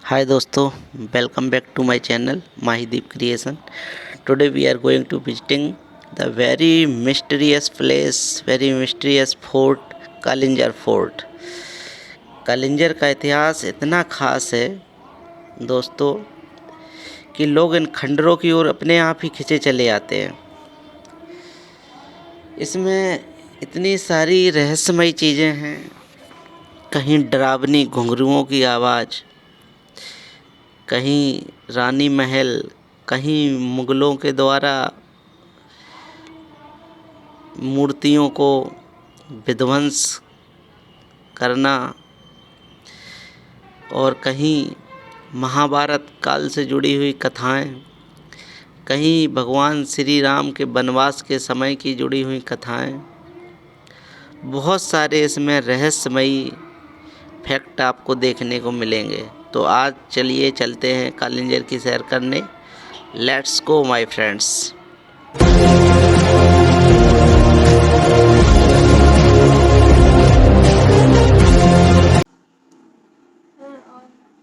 Hi दोस्तों, welcome back to my channel Mahideep Creation. Today we are going to visiting the very mysterious place, very mysterious fort, Kalinjar fort. Kalinjar का इतिहास इतना खास है दोस्तों कि लोग इन खंडरों की ओर अपने आप ही खिंचे चले आते हैं। इसमें इतनी सारी रहस्यमयी चीज़ें हैं, कहीं डरावनी घुंघरुओं की आवाज़, कहीं रानी महल, कहीं मुग़लों के द्वारा मूर्तियों को विध्वंस करना, और कहीं महाभारत काल से जुड़ी हुई कथाएं, कहीं भगवान श्री राम के वनवास के समय की जुड़ी हुई कथाएं। बहुत सारे इसमें रहस्यमयी फैक्ट आपको देखने को मिलेंगे। तो आज चलिए चलते हैं कालिंजर की सैर करने। Let's go my friends.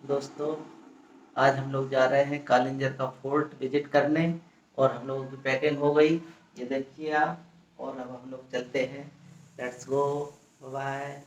दोस्तों, आज हम लोग जा रहे हैं कालिंजर का फोर्ट विजिट करने और हम लोगों की पैकिंग हो गई, ये देखिए आप। और अब हम लोग चलते हैं। Let's go, bye.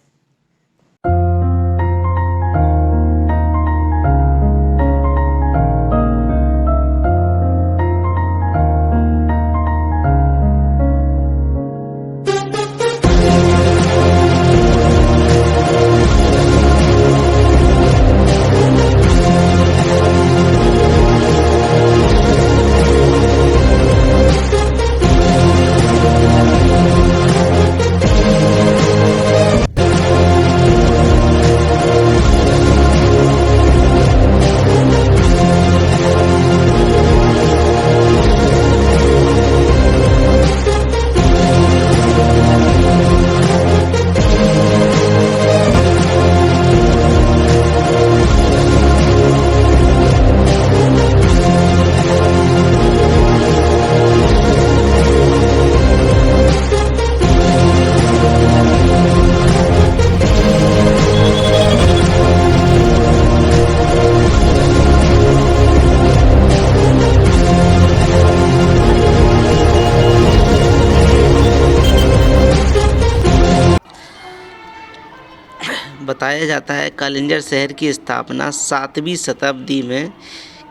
बताया जाता है कालिंजर शहर की स्थापना 7वीं शताब्दी में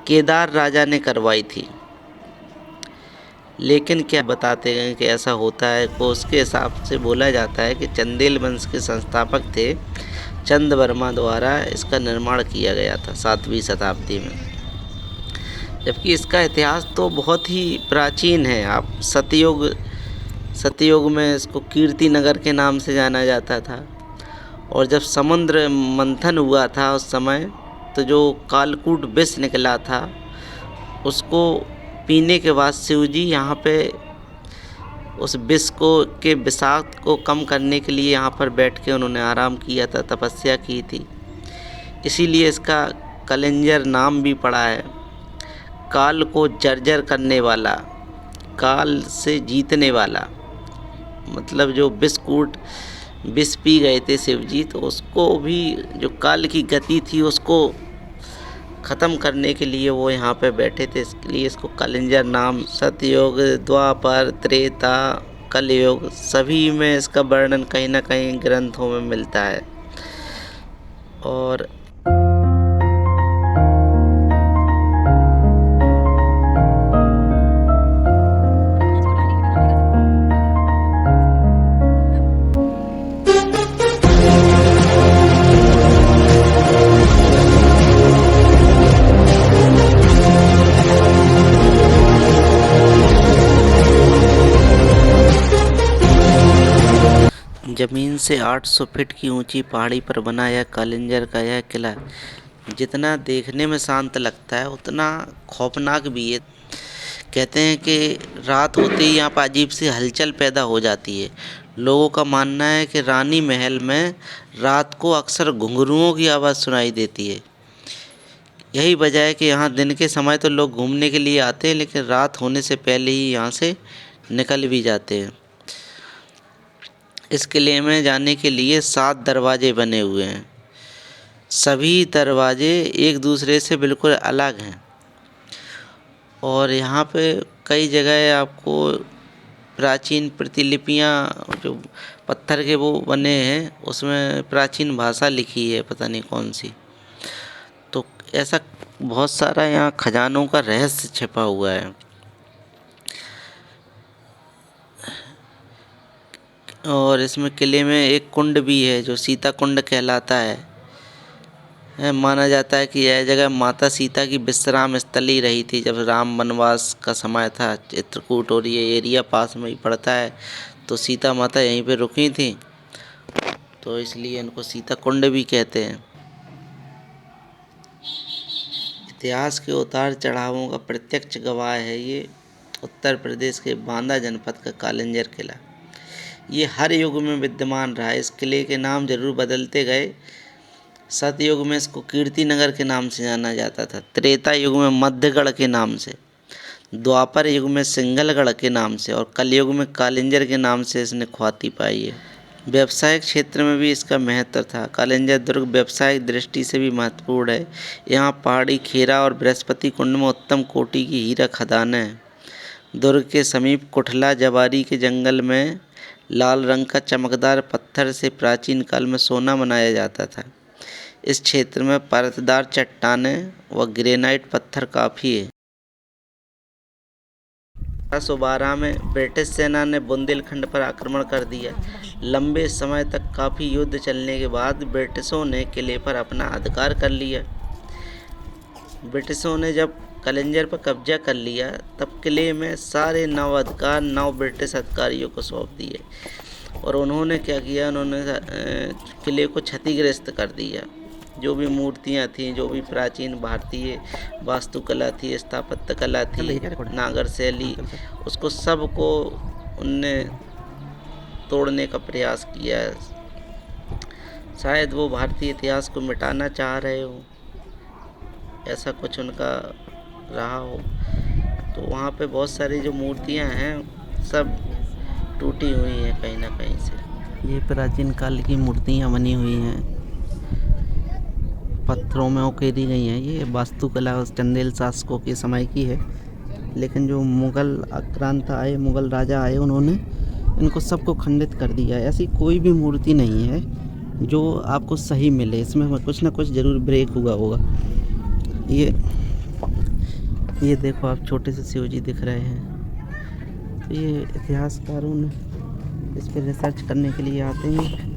केदार राजा ने करवाई थी। लेकिन क्या बताते हैं कि ऐसा होता है को उसके हिसाब से बोला जाता है कि चंदेल वंश के संस्थापक थे चंदवर्मा द्वारा इसका निर्माण किया गया था 7वीं शताब्दी में। जबकि इसका इतिहास तो बहुत ही प्राचीन है। आप सतयुग में इसको कीर्ति नगर के नाम से जाना जाता था। और जब समुद्र मंथन हुआ था उस समय, तो जो कालकूट विष निकला था उसको पीने के बाद शिव जी यहाँ पे उस विष के विषाक्त को कम करने के लिए यहाँ पर बैठ के उन्होंने आराम किया था, तपस्या की थी। इसीलिए इसका कालिंजर नाम भी पड़ा है। काल को जर्जर करने वाला, काल से जीतने वाला, मतलब जो विष पी गए थे शिव जी, तो उसको भी जो काल की गति थी उसको ख़त्म करने के लिए वो यहाँ पे बैठे थे। इसके लिए इसको कालिंजर नाम। सतयुग, द्वापर, त्रेता, कलयुग सभी में इसका वर्णन कहीं ना कहीं ग्रंथों में मिलता है। और ज़मीन से 800 फीट की ऊंची पहाड़ी पर बना यह कालिंजर का यह किला जितना देखने में शांत लगता है उतना खौफनाक भी है। कहते हैं कि रात होते ही यहाँ पर अजीब सी हलचल पैदा हो जाती है। लोगों का मानना है कि रानी महल में रात को अक्सर घुंघरुओं की आवाज़ सुनाई देती है। यही वजह है कि यहाँ दिन के समय तो लोग घूमने के लिए आते हैं, लेकिन रात होने से पहले ही यहाँ से निकल भी जाते हैं। इस किले में जाने के लिए 7 दरवाजे बने हुए हैं। सभी दरवाजे एक दूसरे से बिल्कुल अलग हैं और यहाँ पे कई जगह आपको प्राचीन प्रतिलिपियाँ जो पत्थर के वो बने हैं उसमें प्राचीन भाषा लिखी है, पता नहीं कौन सी। तो ऐसा बहुत सारा यहाँ खजानों का रहस्य छिपा हुआ है। और इसमें किले में एक कुंड भी है जो सीता कुंड कहलाता है। माना जाता है कि यह जगह माता सीता की विश्राम स्थली रही थी जब राम वनवास का समय था। चित्रकूट और ये एरिया पास में ही पड़ता है, तो सीता माता यहीं पे रुकी थी, तो इसलिए इनको सीता कुंड भी कहते हैं। इतिहास के उतार चढ़ावों का प्रत्यक्ष गवाह है ये उत्तर प्रदेश के बांदा जनपद का कालिंजर किला। ये हर युग में विद्यमान रहा है। इस किले के नाम जरूर बदलते गए। सतयुग में इसको कीर्ति नगर के नाम से जाना जाता था, त्रेता युग में मध्यगढ़ के नाम से, द्वापर युग में सिंगलगढ़ के नाम से और कलयुग में कालिंजर के नाम से इसने ख्याति पाई है। व्यवसायिक क्षेत्र में भी इसका महत्व था। कालिंजर दुर्ग व्यावसायिक दृष्टि से भी महत्वपूर्ण है। यहाँ पहाड़ी खेरा और बृहस्पति कुंड में उत्तम कोटि की हीरा खदानें हैं। दुर्ग के समीप कुठला जवारी के जंगल में लाल रंग का चमकदार पत्थर से प्राचीन काल में सोना बनाया जाता था। इस क्षेत्र में परतदार चट्टानें व ग्रेनाइट पत्थर काफ़ी है। 1812 में ब्रिटिश सेना ने बुंदेलखंड पर आक्रमण कर दिया। लंबे समय तक काफ़ी युद्ध चलने के बाद ब्रिटिशों ने किले पर अपना अधिकार कर लिया। ब्रिटिशों ने जब कालिंजर पर कब्जा कर लिया तब किले में सारे नौ अधिकार 9 ब्रिटिश अधिकारियों को सौंप दिए और उन्होंने क्या किया, उन्होंने किले को क्षतिग्रस्त कर दिया। जो भी मूर्तियाँ थीं, जो भी प्राचीन भारतीय वास्तुकला थी, स्थापत्य कला थी, नागर शैली, उसको सबको उनने तोड़ने का प्रयास किया। शायद वो भारतीय इतिहास को मिटाना चाह रहे हो, ऐसा कुछ उनका रहा हो। तो वहाँ पे बहुत सारी जो मूर्तियाँ हैं सब टूटी हुई हैं कहीं ना कहीं से। ये प्राचीन काल की मूर्तियाँ बनी हुई हैं, पत्थरों में उकेरी गई हैं। ये वास्तुकला उस चंदेल शासकों के समय की है, लेकिन जो मुग़ल आक्रांत आए, मुग़ल राजा आए, उन्होंने इनको सबको खंडित कर दिया। ऐसी कोई भी मूर्ति नहीं है जो आपको सही मिले, इसमें कुछ ना कुछ ज़रूर ब्रेक हुआ होगा। ये देखो आप, छोटे से शिव जी दिख रहे हैं। तो ये इतिहासकारों ने इस पर रिसर्च करने के लिए आते हैं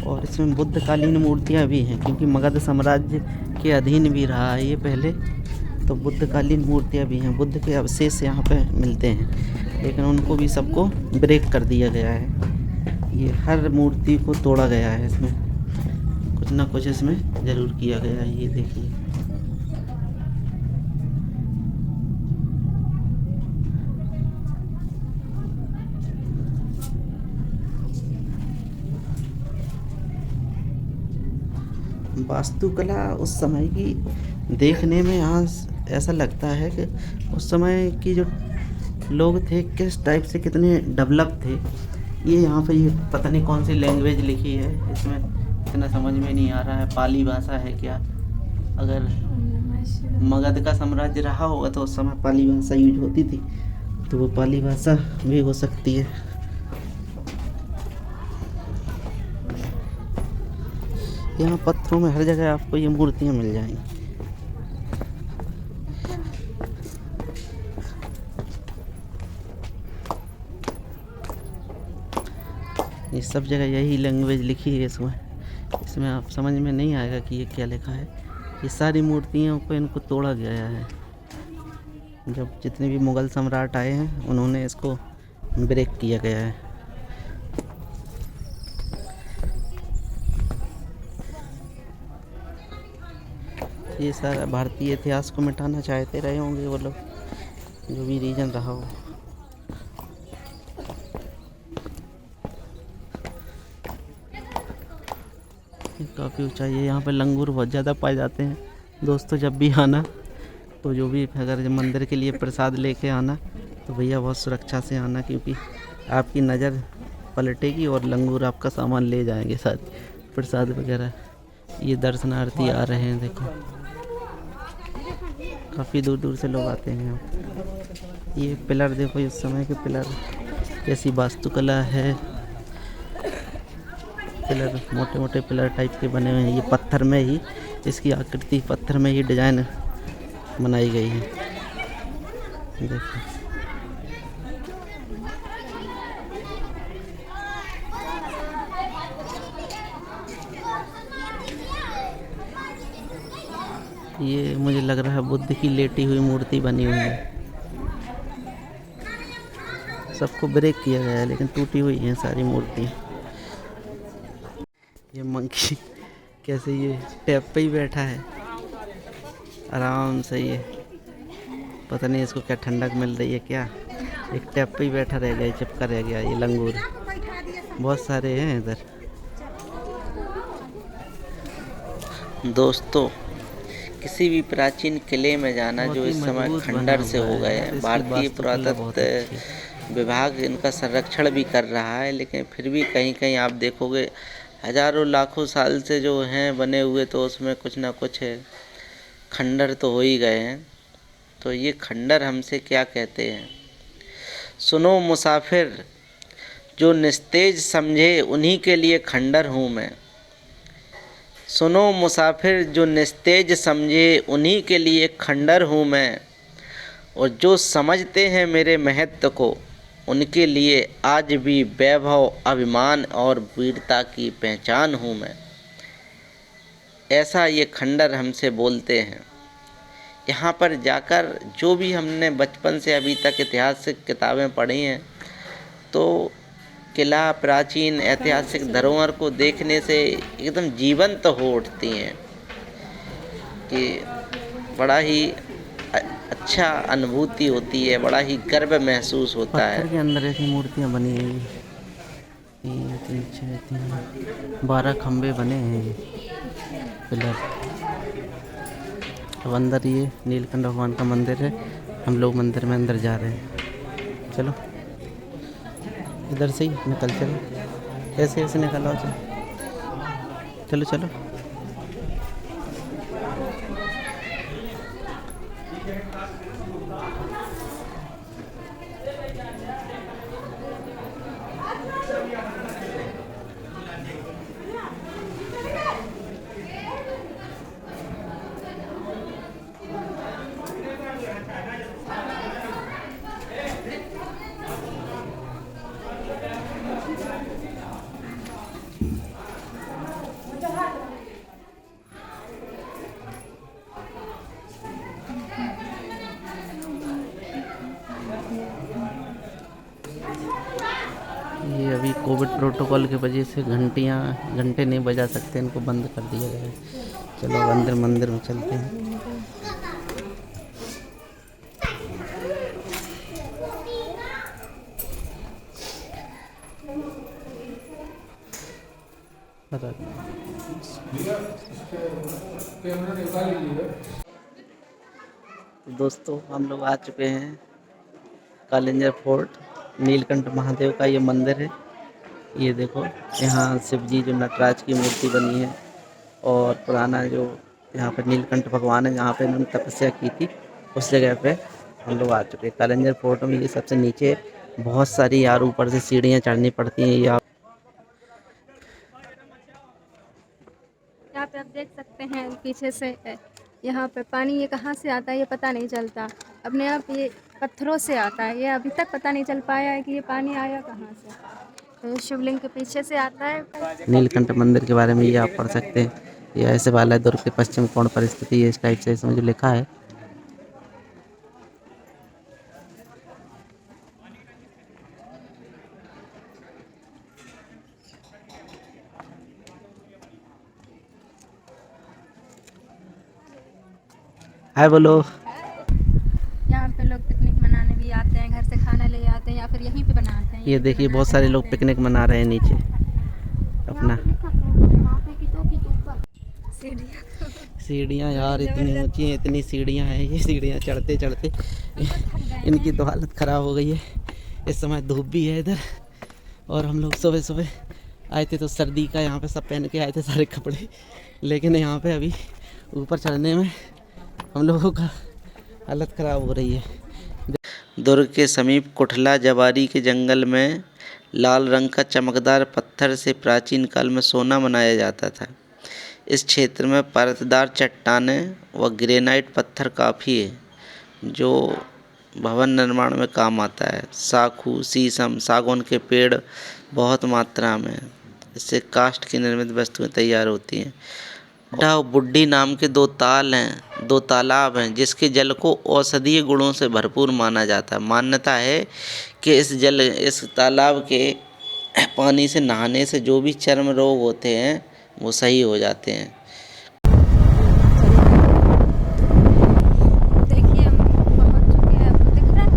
और इसमें बुद्धकालीन मूर्तियाँ भी हैं, क्योंकि मगध साम्राज्य के अधीन भी रहा है ये पहले, तो बुद्धकालीन मूर्तियाँ भी हैं। बुद्ध के अवशेष यहाँ पे मिलते हैं, लेकिन उनको भी सबको ब्रेक कर दिया गया है। ये हर मूर्ति को तोड़ा गया है, इसमें कुछ ना कुछ इसमें ज़रूर किया गया है। ये देखिए, वास्तुकला उस समय की देखने में आज ऐसा लगता है कि उस समय की जो लोग थे किस टाइप से, कितने डेवलप थे। ये यहाँ पे ये पता नहीं कौन सी लैंग्वेज लिखी है, इसमें इतना समझ में नहीं आ रहा है। पाली भाषा है क्या? अगर मगध का साम्राज्य रहा होगा तो उस समय पाली भाषा यूज होती थी, तो वो पाली भाषा भी हो सकती है। यहाँ पत्थरों में हर जगह आपको ये मूर्तियाँ मिल जाएंगी। ये सब जगह यही लैंग्वेज लिखी है इसमें आप समझ में नहीं आएगा कि ये क्या लिखा है। ये सारी मूर्तियों को इनको तोड़ा गया है। जब जितने भी मुग़ल सम्राट आए हैं उन्होंने इसको ब्रेक किया गया है। ये सारा भारतीय इतिहास को मिटाना चाहते रहे होंगे वो लोग, जो भी रीजन रहा हो। काफ़ी ऊंचाई है, यहाँ पे लंगूर बहुत ज़्यादा पाए जाते हैं। दोस्तों जब भी आना तो जो भी अगर मंदिर के लिए प्रसाद लेके आना तो भैया बहुत सुरक्षा से आना, क्योंकि आपकी नज़र पलटेगी और लंगूर आपका सामान ले जाएंगे साथ। प्रसाद वगैरह। ये दर्शनार्थी आ रहे हैं, देखो काफ़ी दूर दूर से लोग आते हैं यहाँ। ये पिलर देखो, इस समय के पिलर कैसी वास्तुकला है। पिलर मोटे मोटे पिलर टाइप के बने हुए हैं। ये पत्थर में ही, इसकी आकृति पत्थर में ही डिजाइन बनाई गई है, देखो। ये मुझे लग रहा है बुद्ध की लेटी हुई मूर्ति बनी हुई है। सबको ब्रेक किया गया है लेकिन टूटी हुई है सारी मूर्ति। ये मंकी कैसे ये टैप पे ही बैठा है आराम से। ये पता नहीं इसको क्या ठंडक मिल रही है क्या। एक टैप पे ही बैठा रह गया, चिपका रह गया ये लंगूर। बहुत सारे हैं इधर। दोस्तों, किसी भी प्राचीन किले में जाना जो इस समय खंडर से हो गए हैं, भारतीय पुरातत्व विभाग इनका संरक्षण भी कर रहा है, लेकिन फिर भी कहीं कहीं आप देखोगे हजारों लाखों साल से जो हैं बने हुए, तो उसमें कुछ ना कुछ खंडर तो हो ही गए हैं। तो ये खंडर हमसे क्या कहते हैं? सुनो मुसाफिर, जो निस्तेज समझे उन्हीं के लिए खंडर हूँ मैं। सुनो मुसाफिर, जो निस्तेज समझे उन्हीं के लिए खंडर हूँ मैं। और जो समझते हैं मेरे महत्व को, उनके लिए आज भी वैभव, अभिमान और वीरता की पहचान हूँ मैं। ऐसा ये खंडर हमसे बोलते हैं। यहाँ पर जाकर जो भी हमने बचपन से अभी तक इतिहास से किताबें पढ़ी हैं, तो किला, प्राचीन ऐतिहासिक धरोहर को देखने से एकदम जीवंत हो उठती हैं कि बड़ा ही अच्छा अनुभूति होती है, बड़ा ही गर्व महसूस होता है। पत्थर के अंदर ऐसी मूर्तियाँ बनी हैं। 3, 6, 12 खंबे बने हैं ये पिलर। अब अंदर ये नीलकंठ भगवान का मंदिर है। हम लोग मंदिर में अंदर जा रहे हैं। चलो इधर से ही निकल चलो, ऐसे ऐसे निकल आओ। चलो चलो। ये अभी कोविड प्रोटोकॉल की वजह से घंटे नहीं बजा सकते, इनको बंद कर दिया गया है। चलो अंदर मंदिर में चलते हैं। दोस्तों, हम लोग आ चुके हैं कालिंजर फोर्ट। नीलकंठ महादेव का ये मंदिर है। ये देखो, यहाँ शिव जी जो नटराज की मूर्ति बनी है, और पुराना जो यहाँ पर नीलकंठ भगवान है, जहाँ पे उन्होंने तपस्या की थी, उस जगह पे हम लोग आ चुके हैं। कालिंजर फोर्ट में ये सबसे नीचे बहुत सारी यार ऊपर से सीढ़ियाँ चढ़नी पड़ती हैं। यहाँ पे आप देख सकते हैं पीछे से यहाँ पे पानी ये कहाँ से आता है ये पता नहीं चलता। अपने आप ये पत्थरों से आता है। ये अभी तक पता नहीं चल पाया है कि ये पानी आया कहाँ से। तो शिवलिंग के पीछे से आता है। नीलकंठ मंदिर के बारे में ये आप पढ़ सकते हैं। ये ऐसे वाला दुर्ग के पश्चिम कोण पर स्थित है, इस टाइप से इसमें जो लिखा है। हाय बोलो। यहाँ पे लोग पिकनिक मनाने भी आते हैं, घर से खाना ले आते हैं या फिर यहीं पे बनाते हैं। ये देखिए बहुत सारे लोग पिकनिक मना रहे हैं नीचे अपना। सीढ़ियाँ यार इतनी ऊंची हैं, इतनी सीढ़ियाँ हैं। ये सीढ़ियाँ चढ़ते चढ़ते इनकी तो हालत ख़राब हो गई है। इस समय धूप भी है इधर, और हम लोग सुबह सुबह आए थे तो सर्दी का यहाँ पे सब पहन के आए थे सारे कपड़े, लेकिन यहाँ पे अभी ऊपर चढ़ने में हम लोगों का हालत ख़राब हो रही है। दुर्ग के समीप कुठला जवारी के जंगल में लाल रंग का चमकदार पत्थर से प्राचीन काल में सोना बनाया जाता था। इस क्षेत्र में परतदार चट्टानें व ग्रेनाइट पत्थर काफ़ी है, जो भवन निर्माण में काम आता है। साखू, शीशम, सागौन के पेड़ बहुत मात्रा में हैं। इससे काष्ठ की निर्मित वस्तुएं तैयार होती हैं। बुड्ढा और बुड्ढी नाम के दो तालाब हैं, जिसके जल को औषधीय गुणों से भरपूर माना जाता है। मान्यता है कि इस तालाब के पानी से नहाने से जो भी चर्म रोग होते हैं वो सही हो जाते हैं। देखिए हम पहुंच चुके हैं, आपको दिख रहा है?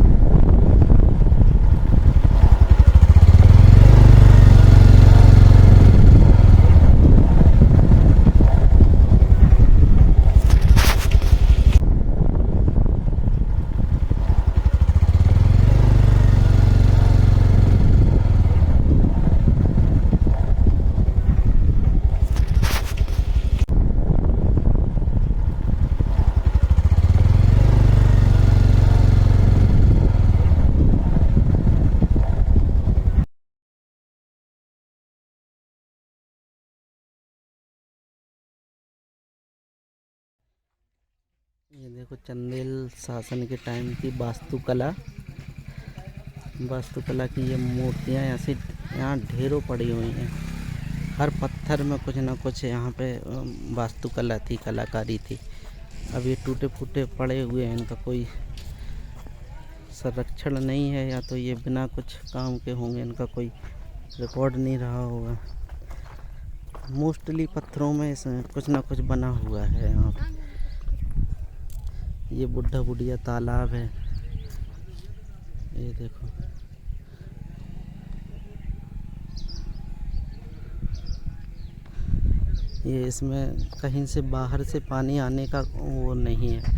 ये देखो चंदेल शासन के टाइम की वास्तुकला की ये मूर्तियाँ ऐसे यहाँ ढेरों पड़ी हुई हैं। हर पत्थर में कुछ ना कुछ यहाँ पे वास्तुकला थी, कलाकारी थी। अब ये टूटे फूटे पड़े हुए हैं, इनका कोई संरक्षण नहीं है, या तो ये बिना कुछ काम के होंगे, इनका कोई रिकॉर्ड नहीं रहा होगा। मोस्टली पत्थरों में इसमें कुछ ना कुछ बना हुआ है। यहाँ पे ये बुढ़ा बुढ़िया तालाब है, ये देखो। ये इसमें कहीं से बाहर से पानी आने का वो नहीं है,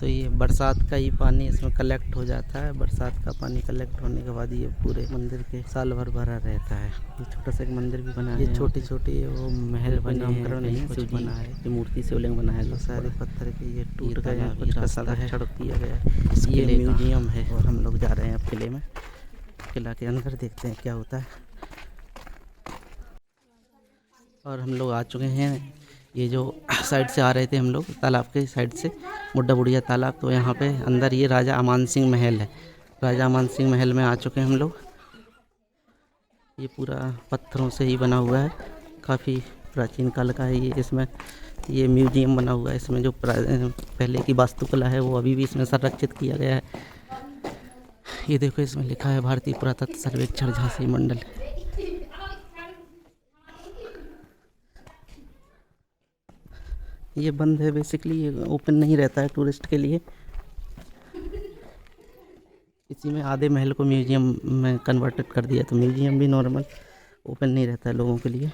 तो ये बरसात का ही पानी इसमें कलेक्ट हो जाता है। बरसात का पानी कलेक्ट होने के बाद ये पूरे मंदिर के साल भर भरा रहता है। ये छोटा सा एक मंदिर भी बना है, ये छोटी छोटी वो महल बने हैं, कुछ बना है, ये मूर्ति शिवलिंग बना है। सारे पत्थर के ये टूट गए हैं, कुछ का संरक्षण किया गया है। ये म्यूजियम है और हम लोग जा रहे हैं अब किले में। किला के अंदर देखते हैं क्या होता है। और हम लोग आ चुके हैं, ये जो साइड से आ रहे थे हम लोग तालाब के साइड से, बुड्ढा बुढ़िया तालाब, तो यहाँ पे अंदर ये राजा अमान सिंह महल है। राजा अमान सिंह महल में आ चुके हैं हम लोग। ये पूरा पत्थरों से ही बना हुआ है, काफ़ी प्राचीन काल का है ये। इसमें ये म्यूजियम बना हुआ है, इसमें जो पहले की वास्तुकला है वो अभी भी इसमें संरक्षित किया गया है। ये देखो इसमें लिखा है भारतीय पुरातत्व सर्वेक्षण झांसी मंडल। ये बंद है बेसिकली, ये ओपन नहीं रहता है टूरिस्ट के लिए। इसी में आधे महल को म्यूजियम में कन्वर्टेड कर दिया, तो म्यूजियम भी नॉर्मल ओपन नहीं रहता है लोगों के लिए।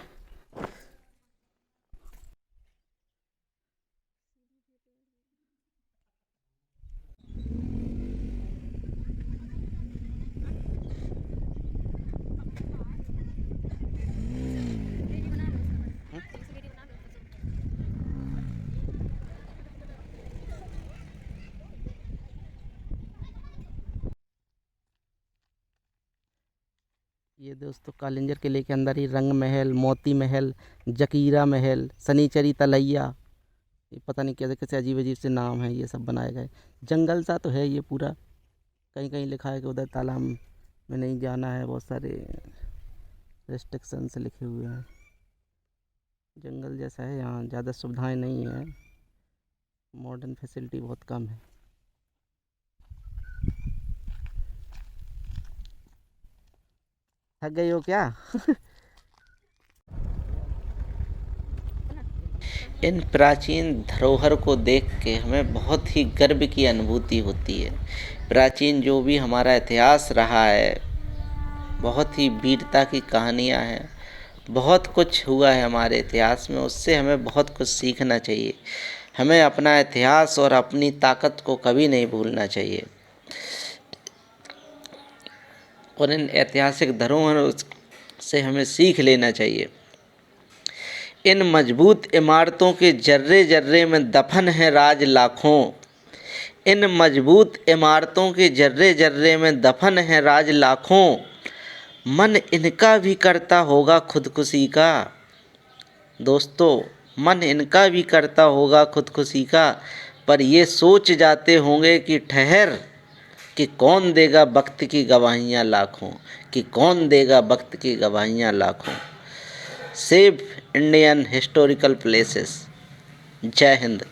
ये दोस्तों कालिंजर किले के अंदर ही रंग महल, मोती महल, जकीरा महल, शनिचरी तलैया, ये पता नहीं कैसे कैसे अजीब अजीब से नाम हैं, ये सब बनाए गए। जंगल सा तो है ये पूरा, कहीं कहीं लिखा है कि उधर तालाब में नहीं जाना है, बहुत सारे रेस्ट्रिक्शंस लिखे हुए हैं। जंगल जैसा है, यहाँ ज़्यादा सुविधाएं नहीं है, मॉडर्न फैसिलिटी बहुत कम है। थक गई हो क्या? इन प्राचीन धरोहर को देख के हमें बहुत ही गर्व की अनुभूति होती है। प्राचीन जो भी हमारा इतिहास रहा है, बहुत ही वीरता की कहानियाँ हैं, बहुत कुछ हुआ है हमारे इतिहास में, उससे हमें बहुत कुछ सीखना चाहिए। हमें अपना इतिहास और अपनी ताकत को कभी नहीं भूलना चाहिए। और इन ऐतिहासिक धरोहरों से हमें सीख लेना चाहिए। इन मजबूत इमारतों के जर्रे जर्रे में दफन है राज लाखों। इन मजबूत इमारतों के जर्रे जर्रे में दफन है राज लाखों। मन इनका भी करता होगा खुदकुशी का। दोस्तों, मन इनका भी करता होगा खुदकुशी का, पर ये सोच जाते होंगे कि ठहर, कि कौन देगा वक्त की गवाहियाँ लाखों, कि कौन देगा वक्त की गवाहियाँ लाखों। Save Indian historical places. जय हिंद।